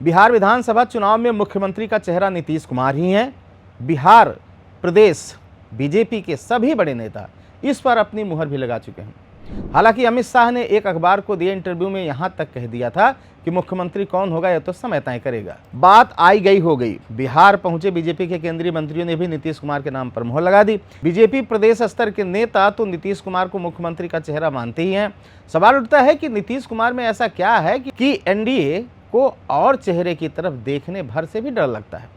बिहार विधानसभा चुनाव में मुख्यमंत्री का चेहरा नीतीश कुमार ही हैं। बिहार प्रदेश बीजेपी के सभी बड़े नेता इस पर अपनी मुहर भी लगा चुके हैं। हालांकि अमित शाह ने एक अखबार को दिए इंटरव्यू में यहां तक कह दिया था कि मुख्यमंत्री कौन होगा यह तो समय तय करेगा। बात आई गई हो गई। बिहार पहुंचे बीजेपी के केंद्रीय मंत्रियों ने भी नीतीश कुमार के नाम पर मुहर लगा दी। बीजेपी प्रदेश स्तर के नेता तो नीतीश कुमार को मुख्यमंत्री का चेहरा मानते ही हैं। सवाल उठता है कि नीतीश कुमार में ऐसा क्या है कि एनडीए को और चेहरे की तरफ देखने भर से भी डर लगता है।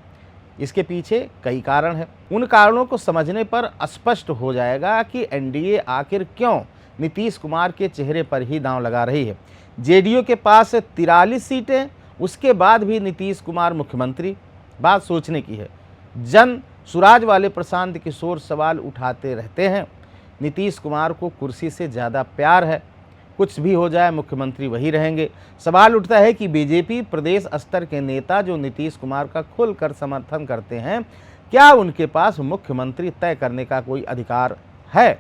इसके पीछे कई कारण हैं। उन कारणों को समझने पर स्पष्ट हो जाएगा कि एनडीए आखिर क्यों नीतीश कुमार के चेहरे पर ही दांव लगा रही है। जेडीयू के पास 43 सीटें, उसके बाद भी नीतीश कुमार मुख्यमंत्री। बात सोचने की है। जन सुराज वाले प्रशांत किशोर सवाल उठाते रहते हैं। नीतीश कुमार को कुर्सी से ज़्यादा प्यार है। कुछ भी हो जाए मुख्यमंत्री वही रहेंगे। सवाल उठता है कि बीजेपी प्रदेश स्तर के नेता जो नीतीश कुमार का खुलकर समर्थन करते हैं, क्या उनके पास मुख्यमंत्री तय करने का कोई अधिकार है?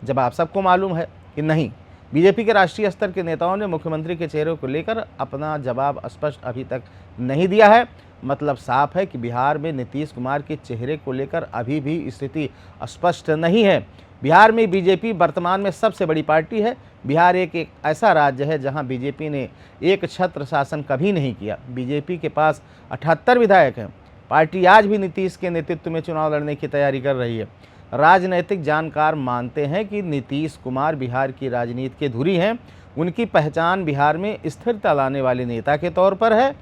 जवाब सबको मालूम है कि नहीं। बीजेपी के राष्ट्रीय स्तर के नेताओं ने मुख्यमंत्री के चेहरे को लेकर अपना जवाब स्पष्ट अभी तक नहीं दिया है। मतलब साफ है कि बिहार में नीतीश कुमार के चेहरे को लेकर अभी भी स्थिति स्पष्ट नहीं है। बिहार में बीजेपी वर्तमान में सबसे बड़ी पार्टी है। बिहार एक ऐसा राज्य है जहां बीजेपी ने एक छत्र शासन कभी नहीं किया। बीजेपी के पास 78 विधायक हैं। पार्टी आज भी नीतीश के नेतृत्व में चुनाव लड़ने की तैयारी कर रही है। राजनीतिक जानकार मानते हैं कि नीतीश कुमार बिहार की राजनीति के धुरी हैं। उनकी पहचान बिहार में स्थिरता लाने वाले नेता के तौर पर है।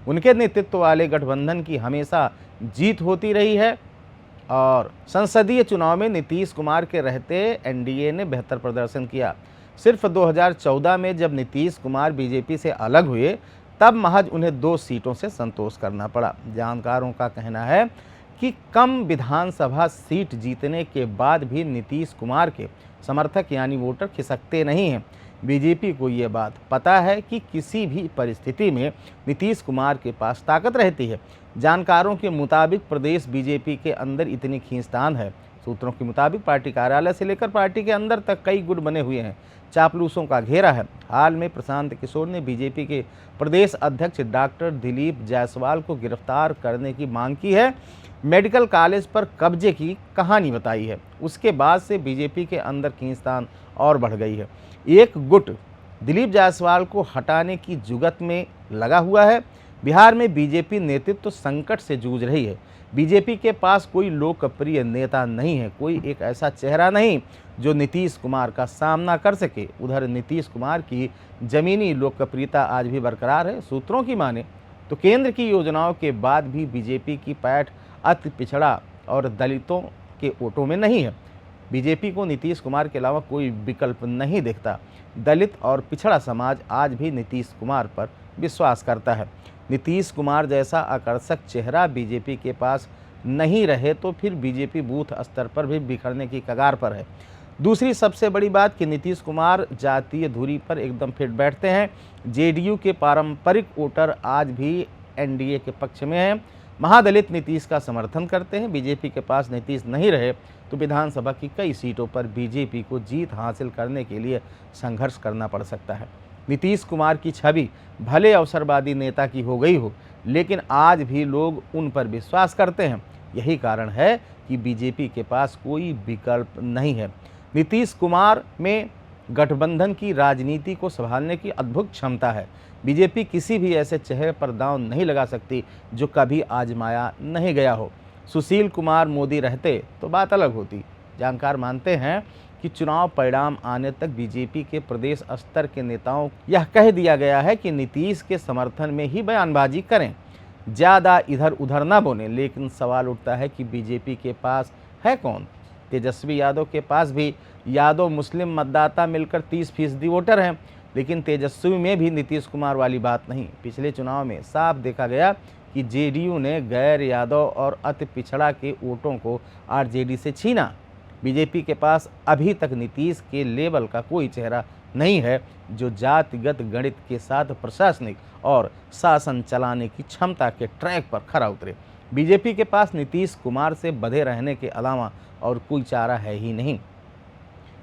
उनके नेतृत्व वाले गठबंधन की हमेशा जीत होती रही है और संसदीय चुनाव में नीतीश कुमार के रहते एनडीए ने बेहतर प्रदर्शन किया। सिर्फ 2014 में जब नीतीश कुमार बीजेपी से अलग हुए तब महज उन्हें 2 सीटों से संतोष करना पड़ा। जानकारों का कहना है कि कम विधानसभा सीट जीतने के बाद भी नीतीश कुमार के समर्थक यानी वोटर खिसकते नहीं हैं। बीजेपी को ये बात पता है कि किसी भी परिस्थिति में नीतीश कुमार के पास ताकत रहती है। जानकारों के मुताबिक प्रदेश बीजेपी के अंदर इतनी खींचतान है। सूत्रों के मुताबिक पार्टी कार्यालय से लेकर पार्टी के अंदर तक कई गुट बने हुए हैं। चापलूसों का घेरा है। हाल में प्रशांत किशोर ने बीजेपी के प्रदेश अध्यक्ष डॉक्टर दिलीप जायसवाल को गिरफ्तार करने की मांग की है। मेडिकल कॉलेज पर कब्जे की कहानी बताई है। उसके बाद से बीजेपी के अंदर खींचतान और बढ़ गई है। एक गुट दिलीप जायसवाल को हटाने की जुगत में लगा हुआ है। बिहार में बीजेपी नेतृत्व संकट से जूझ रही है। बीजेपी के पास कोई लोकप्रिय नेता नहीं है। कोई एक ऐसा चेहरा नहीं जो नीतीश कुमार का सामना कर सके। उधर नीतीश कुमार की जमीनी लोकप्रियता आज भी बरकरार है। सूत्रों की माने तो केंद्र की योजनाओं के बाद भी बीजेपी की पैठ अति पिछड़ा और दलितों के वोटों में नहीं है। बीजेपी को नीतीश कुमार के अलावा कोई विकल्प नहीं दिखता। दलित और पिछड़ा समाज आज भी नीतीश कुमार पर विश्वास करता है। नीतीश कुमार जैसा आकर्षक चेहरा बीजेपी के पास नहीं रहे तो फिर बीजेपी बूथ स्तर पर भी बिखरने की कगार पर है। दूसरी सबसे बड़ी बात कि नीतीश कुमार जातीय धुरी पर एकदम फिट बैठते हैं। जेडीयू के पारंपरिक वोटर आज भी एनडीए के पक्ष में हैं। महादलित नीतीश का समर्थन करते हैं। बीजेपी के पास नीतीश नहीं रहे तो विधानसभा की कई सीटों पर बीजेपी को जीत हासिल करने के लिए संघर्ष करना पड़ सकता है। नीतीश कुमार की छवि भले अवसरवादी नेता की हो गई हो, लेकिन आज भी लोग उन पर विश्वास करते हैं। यही कारण है कि बीजेपी के पास कोई विकल्प नहीं है। नीतीश कुमार में गठबंधन की राजनीति को संभालने की अद्भुत क्षमता है। बीजेपी किसी भी ऐसे चेहरे पर दांव नहीं लगा सकती जो कभी आजमाया नहीं गया हो। सुशील कुमार मोदी रहते तो बात अलग होती। जानकार मानते हैं कि चुनाव परिणाम आने तक बीजेपी के प्रदेश स्तर के नेताओं यह कह दिया गया है कि नीतीश के समर्थन में ही बयानबाजी करें, ज़्यादा इधर उधर ना बोलें। लेकिन सवाल उठता है कि बीजेपी के पास है कौन? तेजस्वी यादव के पास भी यादव मुस्लिम मतदाता मिलकर 30% वोटर हैं, लेकिन तेजस्वी में भी नीतीश कुमार वाली बात नहीं। पिछले चुनाव में साफ देखा गया कि जेडीयू ने गैर यादव और अति पिछड़ा के वोटों को आरजेडी से छीना। बीजेपी के पास अभी तक नीतीश के लेवल का कोई चेहरा नहीं है जो जातिगत गणित के साथ प्रशासनिक और शासन चलाने की क्षमता के ट्रैक पर खरा उतरे। बीजेपी के पास नीतीश कुमार से बंधे रहने के अलावा और कोई चारा है ही नहीं।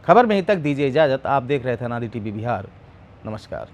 खबर में ही तक दीजिए इजाजत। आप देख रहे थे अनादि टीवी बिहार। नमस्कार।